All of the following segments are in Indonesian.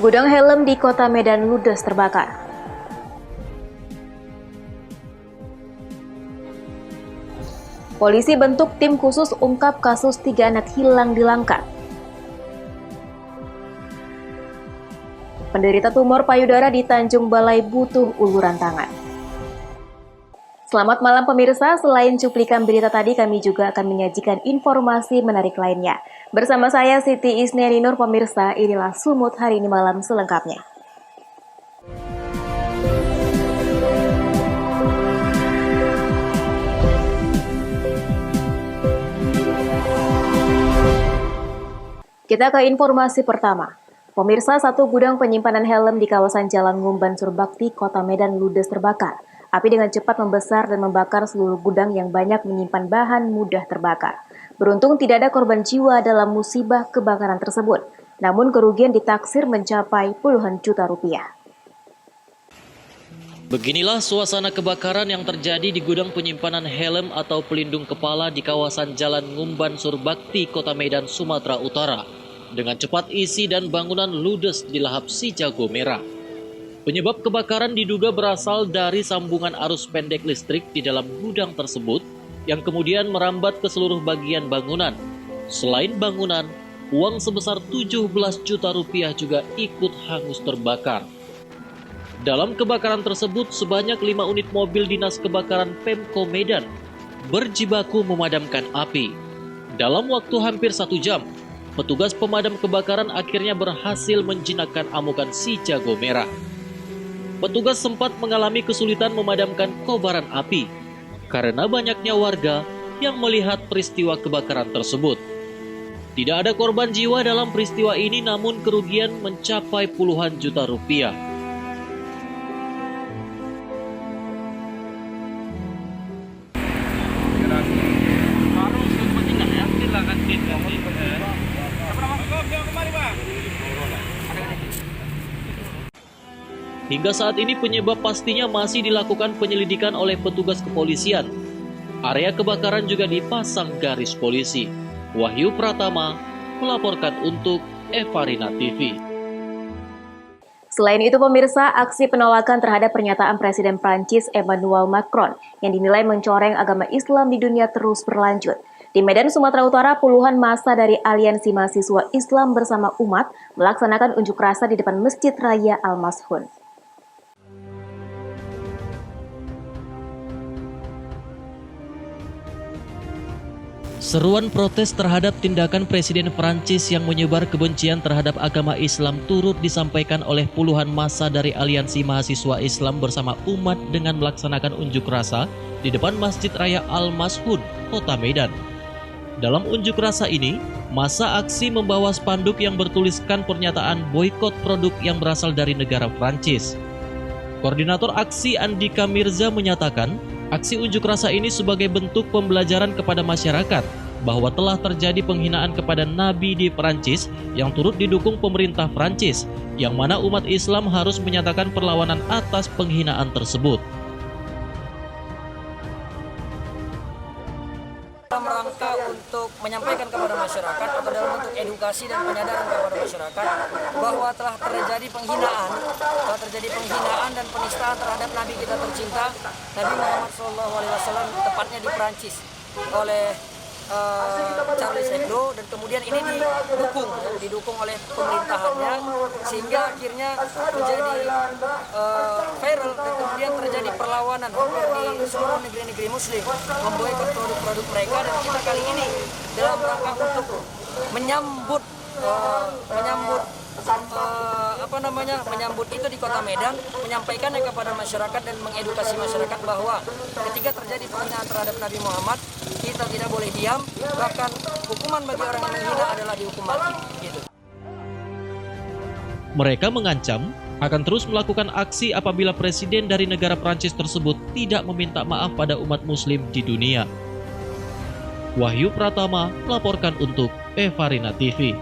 Gudang helm di Kota Medan ludes terbakar. Polisi bentuk tim khusus ungkap kasus 3 anak hilang di Langkat. Penderita tumor payudara di Tanjung Balai butuh uluran tangan. Selamat malam pemirsa, selain cuplikan berita tadi kami juga akan menyajikan informasi menarik lainnya. Bersama saya Siti Isneri Nur pemirsa, inilah Sumut hari ini malam selengkapnya. Kita ke informasi pertama. Pemirsa, satu gudang penyimpanan helm di kawasan Jalan Ngumban Surbakti, Kota Medan ludes terbakar. Api dengan cepat membesar dan membakar seluruh gudang yang banyak menyimpan bahan mudah terbakar. Beruntung tidak ada korban jiwa dalam musibah kebakaran tersebut. Namun kerugian ditaksir mencapai puluhan juta rupiah. Beginilah suasana kebakaran yang terjadi di gudang penyimpanan helm atau pelindung kepala di kawasan Jalan Ngumban Surbakti, Kota Medan, Sumatera Utara. Dengan cepat isi dan bangunan ludes dilahap si jago merah. Penyebab kebakaran diduga berasal dari sambungan arus pendek listrik di dalam gudang tersebut yang kemudian merambat ke seluruh bagian bangunan. Selain bangunan, uang sebesar 17 juta rupiah juga ikut hangus terbakar. Dalam kebakaran tersebut, sebanyak 5 unit mobil dinas kebakaran Pemko Medan berjibaku memadamkan api. Dalam waktu hampir 1 jam, petugas pemadam kebakaran akhirnya berhasil menjinakkan amukan si jago merah. Petugas sempat mengalami kesulitan memadamkan kobaran api karena banyaknya warga yang melihat peristiwa kebakaran tersebut. Tidak ada korban jiwa dalam peristiwa ini, namun kerugian mencapai puluhan juta rupiah. Hingga saat ini penyebab pastinya masih dilakukan penyelidikan oleh petugas kepolisian. Area kebakaran juga dipasang garis polisi. Wahyu Pratama melaporkan untuk Evarina TV. Selain itu pemirsa, aksi penolakan terhadap pernyataan Presiden Prancis Emmanuel Macron yang dinilai mencoreng agama Islam di dunia terus berlanjut. Di Medan, Sumatera Utara, puluhan massa dari Aliansi Mahasiswa Islam Bersama Umat melaksanakan unjuk rasa di depan Masjid Raya Al-Mashun. Seruan protes terhadap tindakan Presiden Prancis yang menyebar kebencian terhadap agama Islam turut disampaikan oleh puluhan massa dari Aliansi Mahasiswa Islam Bersama Umat dengan melaksanakan unjuk rasa di depan Masjid Raya Al-Mashun, Kota Medan. Dalam unjuk rasa ini, massa aksi membawa spanduk yang bertuliskan pernyataan boikot produk yang berasal dari negara Prancis. Koordinator aksi Andika Mirza menyatakan, aksi unjuk rasa ini sebagai bentuk pembelajaran kepada masyarakat bahwa telah terjadi penghinaan kepada Nabi di Perancis yang turut didukung pemerintah Perancis, yang mana umat Islam harus menyatakan perlawanan atas penghinaan tersebut. Dalam rangka untuk menyampaikan kepada masyarakat atau dalam bentuk edukasi dan penyadaran kepada masyarakat bahwa telah terjadi penghinaan dan penistaan terhadap Nabi kita tercinta, Nabi Muhammad SAW, tepatnya di Perancis oleh Charles Hebdo, dan kemudian ini didukung oleh pemerintahannya, sehingga akhirnya menjadi viral dan kemudian terjadi perlawanan hampir di seluruh negeri-negeri muslim memboikot produk-produk mereka. Dan kita kali ini dalam rangka untuk menyambut itu di Kota Medan, menyampaikannya kepada masyarakat dan mengedukasi masyarakat bahwa ketika terjadi penghinaan terhadap Nabi Muhammad, kita tidak boleh diam, bahkan hukuman bagi orang yang menghina adalah dihukum mati. Gitu. Mereka mengancam akan terus melakukan aksi apabila presiden dari negara Prancis tersebut tidak meminta maaf pada umat muslim di dunia. Wahyu Pratama melaporkan untuk Evarina TV.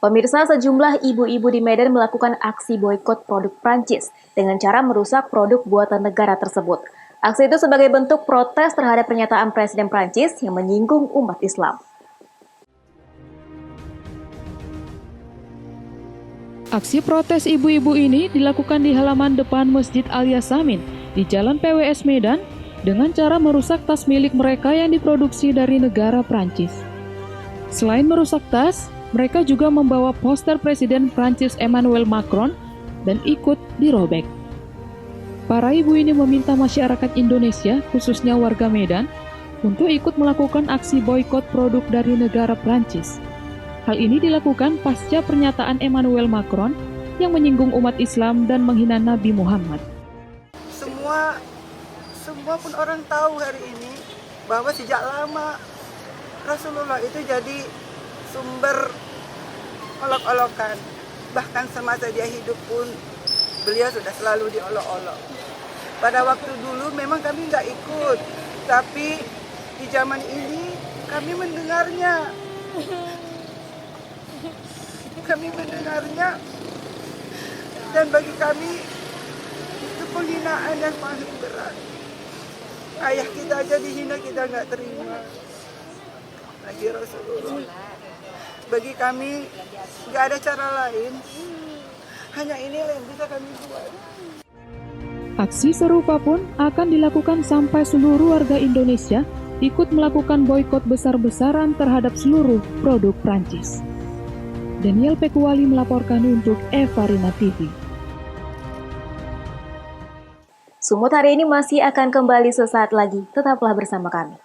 Pemirsa, sejumlah ibu-ibu di Medan melakukan aksi boikot produk Prancis dengan cara merusak produk buatan negara tersebut. Aksi itu sebagai bentuk protes terhadap pernyataan Presiden Prancis yang menyinggung umat Islam. Aksi protes ibu-ibu ini dilakukan di halaman depan Masjid Al-Yasamin di Jalan PWS Medan dengan cara merusak tas milik mereka yang diproduksi dari negara Prancis. Selain merusak tas, mereka juga membawa poster Presiden Prancis Emmanuel Macron dan ikut dirobek. Para ibu ini meminta masyarakat Indonesia, khususnya warga Medan, untuk ikut melakukan aksi boikot produk dari negara Prancis. Hal ini dilakukan pasca pernyataan Emmanuel Macron yang menyinggung umat Islam dan menghina Nabi Muhammad. Semua pun orang tahu hari ini bahwa sejak lama Rasulullah itu jadi sumber olok-olokan. Bahkan semasa dia hidup pun beliau sudah selalu diolok-olok. Pada waktu dulu memang kami nggak ikut, tapi di zaman ini kami mendengarnya. Dan bagi kami itu penghinaan yang paling berat. Ayah kita aja dihina, kita nggak terima. Lagi Rasulullah. Bagi kami nggak ada cara lain. Hanya inilah yang bisa kami buat. Aksi serupa pun akan dilakukan sampai seluruh warga Indonesia ikut melakukan boikot besar-besaran terhadap seluruh produk Prancis. Daniel Pekuali melaporkan untuk Evarina TV. Sumut hari ini masih akan kembali sesaat lagi. Tetaplah bersama kami.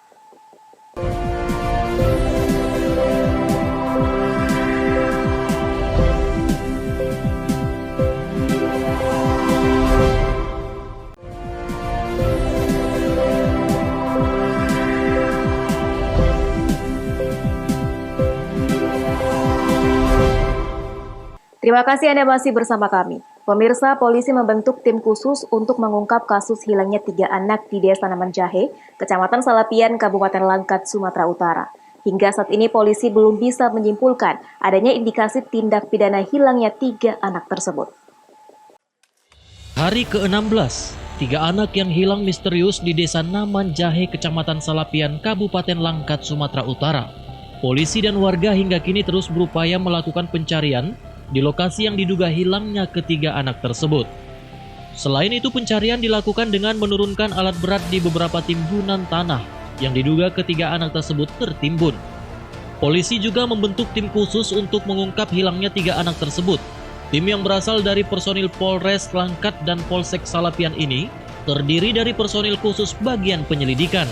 Terima kasih Anda masih bersama kami. Pemirsa, polisi membentuk tim khusus untuk mengungkap kasus hilangnya 3 anak di Desa Naman Jahe, Kecamatan Salapian, Kabupaten Langkat, Sumatera Utara. Hingga saat ini polisi belum bisa menyimpulkan adanya indikasi tindak pidana hilangnya 3 anak tersebut. Hari ke-16, 3 anak yang hilang misterius di Desa Naman Jahe, Kecamatan Salapian, Kabupaten Langkat, Sumatera Utara. Polisi dan warga hingga kini terus berupaya melakukan pencarian di lokasi yang diduga hilangnya ketiga anak tersebut. Selain itu, pencarian dilakukan dengan menurunkan alat berat di beberapa timbunan tanah yang diduga ketiga anak tersebut tertimbun. Polisi juga membentuk tim khusus untuk mengungkap hilangnya 3 anak tersebut. Tim yang berasal dari personil Polres Langkat dan Polsek Salapian ini terdiri dari personil khusus bagian penyelidikan.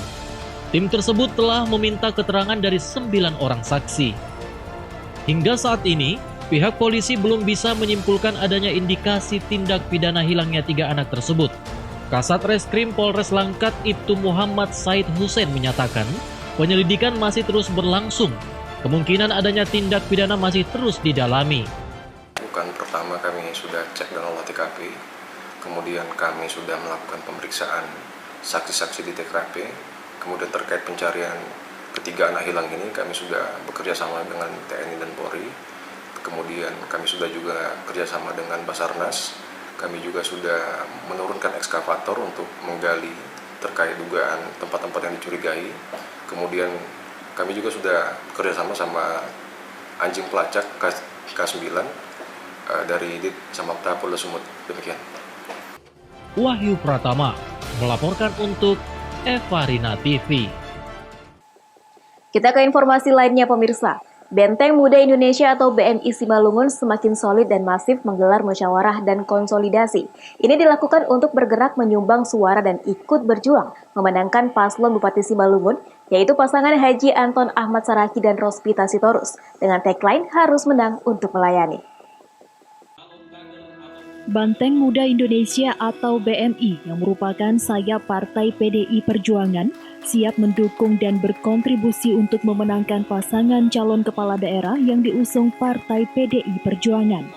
Tim tersebut telah meminta keterangan dari 9 orang saksi. Hingga saat ini, pihak polisi belum bisa menyimpulkan adanya indikasi tindak pidana hilangnya 3 anak tersebut. Kasat Reskrim Polres Langkat Ibtu Muhammad Said Hussein menyatakan, penyelidikan masih terus berlangsung. Kemungkinan adanya tindak pidana masih terus didalami. Bukan pertama kami sudah cek dengan olah TKP, kemudian kami sudah melakukan pemeriksaan saksi-saksi di TKP, kemudian terkait pencarian ketiga anak hilang ini kami sudah bekerja sama dengan TNI dan Polri. Kemudian kami sudah juga kerjasama dengan Basarnas. Kami juga sudah menurunkan ekskavator untuk menggali terkait dugaan tempat-tempat yang dicurigai. Kemudian kami juga sudah kerjasama sama anjing pelacak K9 dari Dit Samapta Polda Sumut. Demikian. Wahyu Pratama melaporkan untuk Evarina TV. Kita ke informasi lainnya pemirsa. Benteng Muda Indonesia atau BMI Simalungun semakin solid dan masif menggelar musyawarah dan konsolidasi. Ini dilakukan untuk bergerak menyumbang suara dan ikut berjuang memenangkan paslon Bupati Simalungun, yaitu pasangan Haji Anton Ahmad Saraki dan Rospita Sitorus, dengan tagline harus menang untuk melayani. Banteng Muda Indonesia atau BMI yang merupakan sayap Partai PDI Perjuangan siap mendukung dan berkontribusi untuk memenangkan pasangan calon kepala daerah yang diusung Partai PDI Perjuangan.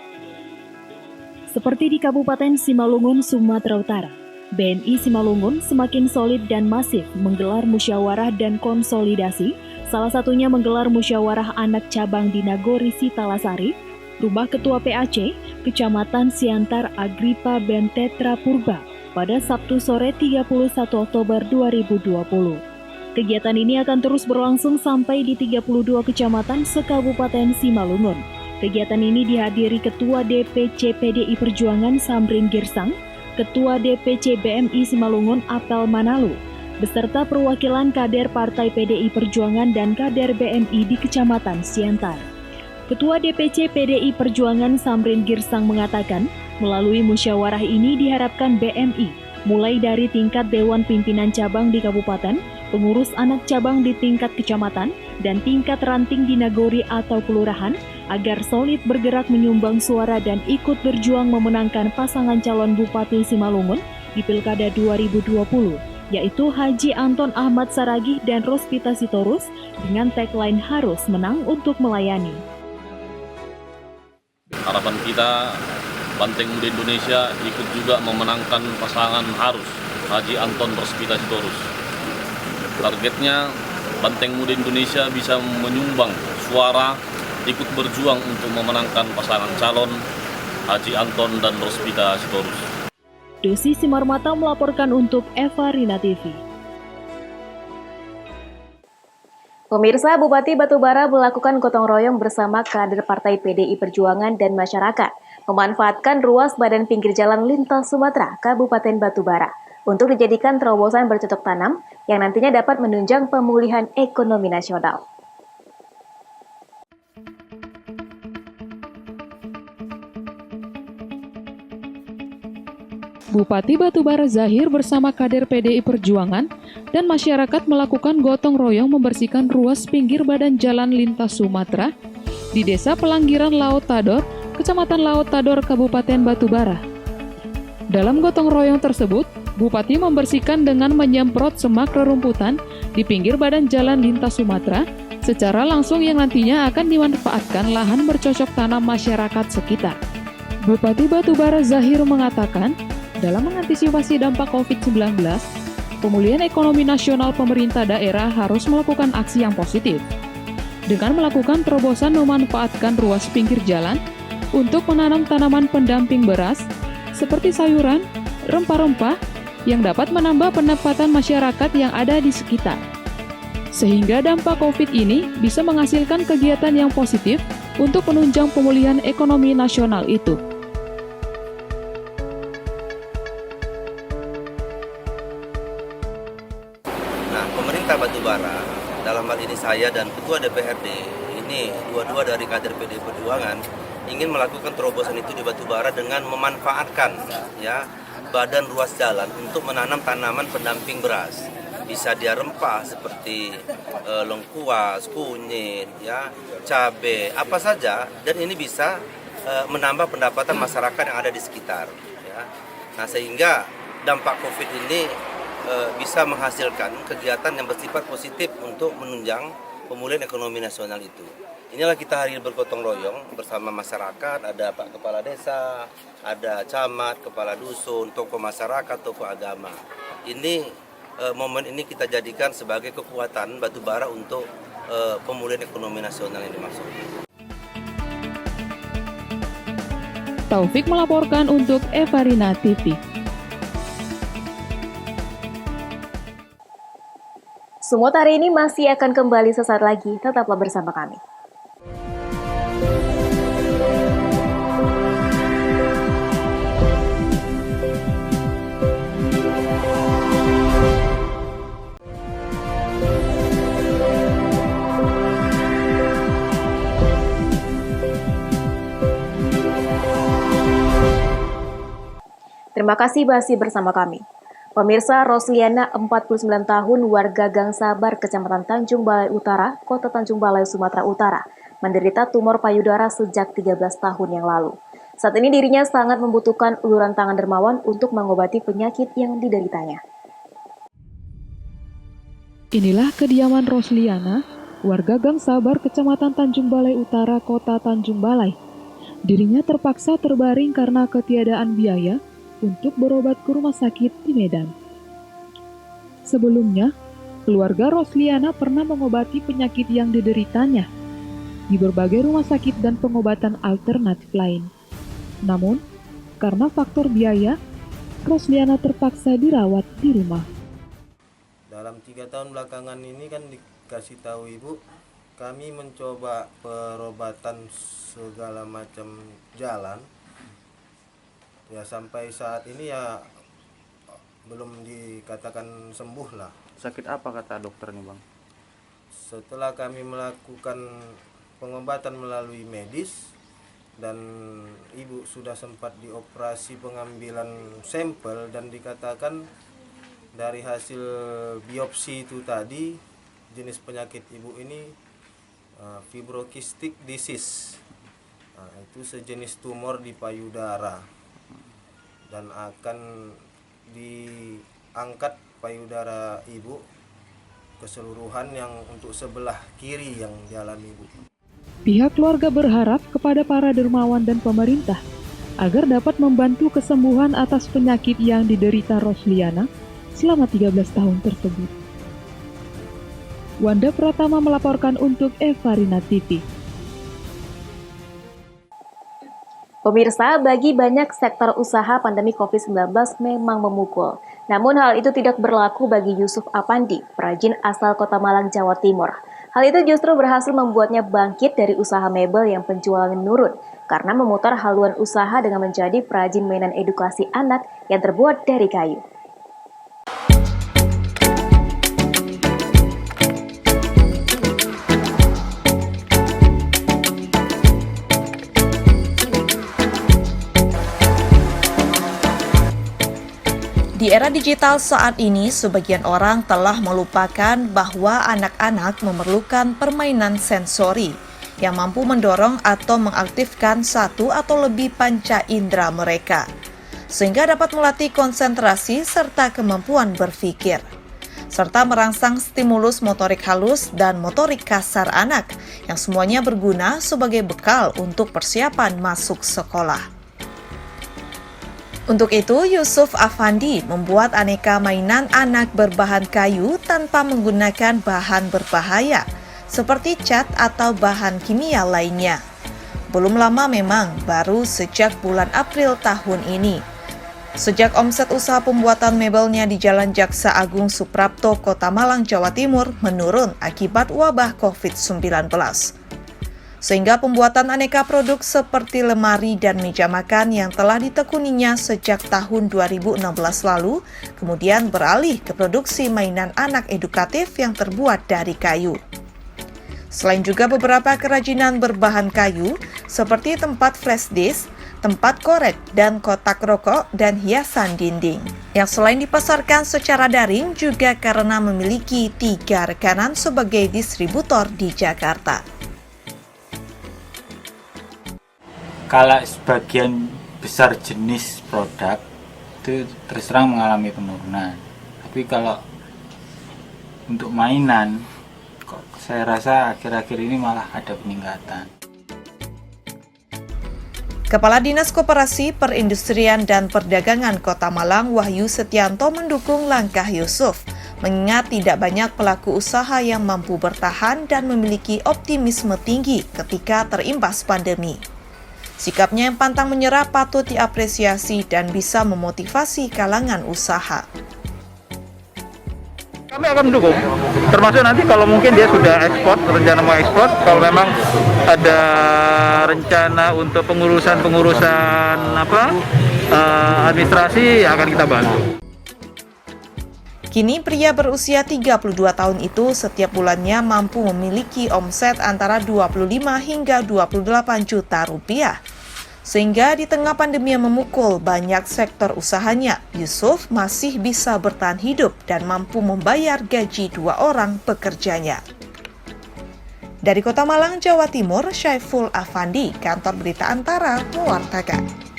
Seperti di Kabupaten Simalungun, Sumatera Utara, BMI Simalungun semakin solid dan masif menggelar musyawarah dan konsolidasi, salah satunya menggelar musyawarah anak cabang di Nagori Sitalasari, Rumah Ketua PAC, Kecamatan Siantar Agripa Bentetra Purba, pada Sabtu sore 31 Oktober 2020. Kegiatan ini akan terus berlangsung sampai di 32 kecamatan se-Kabupaten Simalungun. Kegiatan ini dihadiri Ketua DPC PDI Perjuangan Samrin Girsang, Ketua DPC BMI Simalungun Apel Manalu, beserta perwakilan kader Partai PDI Perjuangan dan kader BMI di Kecamatan Siantar. Ketua DPC PDI Perjuangan Samrin Girsang mengatakan, melalui musyawarah ini diharapkan BMI, mulai dari tingkat Dewan Pimpinan Cabang di Kabupaten, pengurus anak cabang di tingkat kecamatan, dan tingkat ranting di nagori atau kelurahan, agar solid bergerak menyumbang suara dan ikut berjuang memenangkan pasangan calon Bupati Simalungun di Pilkada 2020, yaitu Haji Anton Ahmad Saragih dan Rospita Sitorus dengan tagline harus menang untuk melayani. Harapan kita Banteng Muda Indonesia ikut juga memenangkan pasangan harus Haji Anton Rospita Sitorus. Targetnya Banteng Muda Indonesia bisa menyumbang suara ikut berjuang untuk memenangkan pasangan calon Haji Anton dan Rospita Sitorus. Dosi Simarmata melaporkan untuk Eva Rina TV. Pemirsa, Bupati Batubara melakukan gotong royong bersama kader Partai PDI Perjuangan dan masyarakat, memanfaatkan ruas badan pinggir jalan lintas Sumatera, Kabupaten Batubara, untuk dijadikan terobosan bercocok tanam yang nantinya dapat menunjang pemulihan ekonomi nasional. Bupati Batubara Zahir bersama kader PDI Perjuangan dan masyarakat melakukan gotong royong membersihkan ruas pinggir badan jalan lintas Sumatera di Desa Pelanggiran Laut Tador, Kecamatan Laut Tador, Kabupaten Batubara. Dalam gotong royong tersebut, Bupati membersihkan dengan menyemprot semak rerumputan di pinggir badan jalan lintas Sumatera secara langsung yang nantinya akan dimanfaatkan lahan bercocok tanam masyarakat sekitar. Bupati Batubara Zahir mengatakan, dalam mengantisipasi dampak COVID-19, pemulihan ekonomi nasional pemerintah daerah harus melakukan aksi yang positif. Dengan melakukan terobosan memanfaatkan ruas pinggir jalan untuk menanam tanaman pendamping beras, seperti sayuran, rempah-rempah, yang dapat menambah pendapatan masyarakat yang ada di sekitar. Sehingga dampak COVID ini bisa menghasilkan kegiatan yang positif untuk menunjang pemulihan ekonomi nasional itu. Pemerintah Batubara, dalam hal ini saya dan Ketua DPRD, ini dua-dua dari kader PDI Perjuangan, ingin melakukan terobosan itu di Batubara dengan memanfaatkan badan ruas jalan untuk menanam tanaman pendamping beras. Bisa dia rempah seperti lengkuas, kunyit, cabai, apa saja, dan ini bisa menambah pendapatan masyarakat yang ada di sekitar. Nah, sehingga dampak COVID ini bisa menghasilkan kegiatan yang bersifat positif untuk menunjang pemulihan ekonomi nasional itu. Inilah kita hari ini bergotong royong bersama masyarakat, ada Pak Kepala Desa, ada camat, kepala dusun, tokoh masyarakat, tokoh agama. Ini momen ini kita jadikan sebagai kekuatan Batubara untuk pemulihan ekonomi nasional yang dimaksud. Taufik melaporkan untuk Eva Rina TV. Semua hari ini masih akan kembali sesaat lagi, tetaplah bersama kami. Terima kasih masih bersama kami. Pemirsa, Rosliana, 49 tahun, warga Gang Sabar, Kecamatan Tanjung Balai Utara, Kota Tanjung Balai, Sumatera Utara, menderita tumor payudara sejak 13 tahun yang lalu. Saat ini dirinya sangat membutuhkan uluran tangan dermawan untuk mengobati penyakit yang dideritanya. Inilah kediaman Rosliana, warga Gang Sabar, Kecamatan Tanjung Balai Utara, Kota Tanjung Balai. Dirinya terpaksa terbaring karena ketiadaan biaya untuk berobat ke rumah sakit di Medan. Sebelumnya, keluarga Rosliana pernah mengobati penyakit yang dideritanya di berbagai rumah sakit dan pengobatan alternatif lain. Namun, karena faktor biaya, Rosliana terpaksa dirawat di rumah. Dalam 3 tahun belakangan ini kan dikasih tahu ibu Kami mencoba perobatan segala macam jalan. Ya sampai saat ini ya belum dikatakan sembuh lah. Sakit apa kata dokternya, Bang? Setelah kami melakukan pengobatan melalui medis dan ibu sudah sempat dioperasi pengambilan sampel dan dikatakan dari hasil biopsi itu tadi jenis penyakit ibu ini fibrokistik disease. Itu sejenis tumor di payudara dan akan diangkat payudara ibu keseluruhan yang untuk sebelah kiri yang dialami ibu. Pihak keluarga berharap kepada para dermawan dan pemerintah agar dapat membantu kesembuhan atas penyakit yang diderita Rosliana selama 13 tahun tersebut. Wanda Pratama melaporkan untuk Evarina TV. Pemirsa, bagi banyak sektor usaha pandemi COVID-19 memang memukul. Namun hal itu tidak berlaku bagi Yusuf Afandi, perajin asal Kota Malang, Jawa Timur. Hal itu justru berhasil membuatnya bangkit dari usaha mebel yang penjualannya menurun karena memutar haluan usaha dengan menjadi perajin mainan edukasi anak yang terbuat dari kayu. Di era digital saat ini, sebagian orang telah melupakan bahwa anak-anak memerlukan permainan sensori yang mampu mendorong atau mengaktifkan satu atau lebih panca indera mereka, sehingga dapat melatih konsentrasi serta kemampuan berpikir, serta merangsang stimulus motorik halus dan motorik kasar anak yang semuanya berguna sebagai bekal untuk persiapan masuk sekolah. Untuk itu, Yusuf Afandi membuat aneka mainan anak berbahan kayu tanpa menggunakan bahan berbahaya, seperti cat atau bahan kimia lainnya. Belum lama memang, baru sejak bulan April tahun ini. Sejak omset usaha pembuatan mebelnya di Jalan Jaksa Agung Suprapto, Kota Malang, Jawa Timur menurun akibat wabah COVID-19. Sehingga pembuatan aneka produk seperti lemari dan meja makan yang telah ditekuninya sejak tahun 2016 lalu, kemudian beralih ke produksi mainan anak edukatif yang terbuat dari kayu. Selain juga beberapa kerajinan berbahan kayu, seperti tempat flash disk, tempat korek, dan kotak rokok, dan hiasan dinding. Yang selain dipasarkan secara daring, juga karena memiliki 3 rekanan sebagai distributor di Jakarta. Kalau sebagian besar jenis produk itu terus terang mengalami penurunan. Tapi kalau untuk mainan, kok saya rasa akhir-akhir ini malah ada peningkatan. Kepala Dinas Koperasi, Perindustrian dan Perdagangan Kota Malang, Wahyu Setianto mendukung langkah Yusuf, mengingat tidak banyak pelaku usaha yang mampu bertahan dan memiliki optimisme tinggi ketika terimbas pandemi. Sikapnya yang pantang menyerah patut diapresiasi dan bisa memotivasi kalangan usaha. Kami akan mendukung, termasuk nanti kalau mungkin dia sudah ekspor, rencana mau ekspor, kalau memang ada rencana untuk pengurusan administrasi akan kita bantu. Kini pria berusia 32 tahun itu setiap bulannya mampu memiliki omset antara 25 hingga 28 juta rupiah. Sehingga di tengah pandemi yang memukul banyak sektor usahanya, Yusuf masih bisa bertahan hidup dan mampu membayar gaji 2 orang pekerjanya. Dari Kota Malang, Jawa Timur, Syaiful Afandi, Kantor Berita Antara, mewartakan.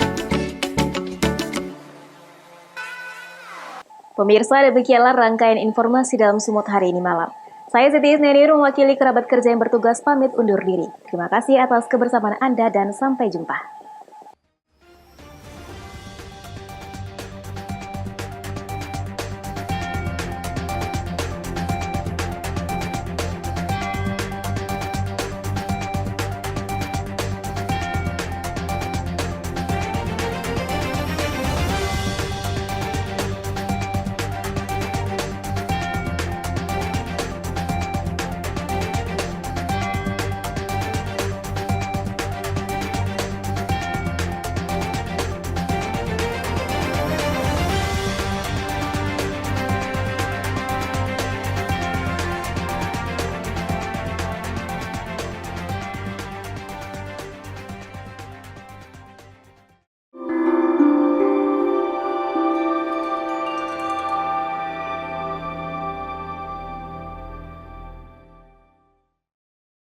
Pemirsa, demikianlah rangkaian informasi dalam Sumut hari ini malam. Saya Siti Isnenir mewakili kerabat kerja yang bertugas pamit undur diri. Terima kasih atas kebersamaan Anda dan sampai jumpa.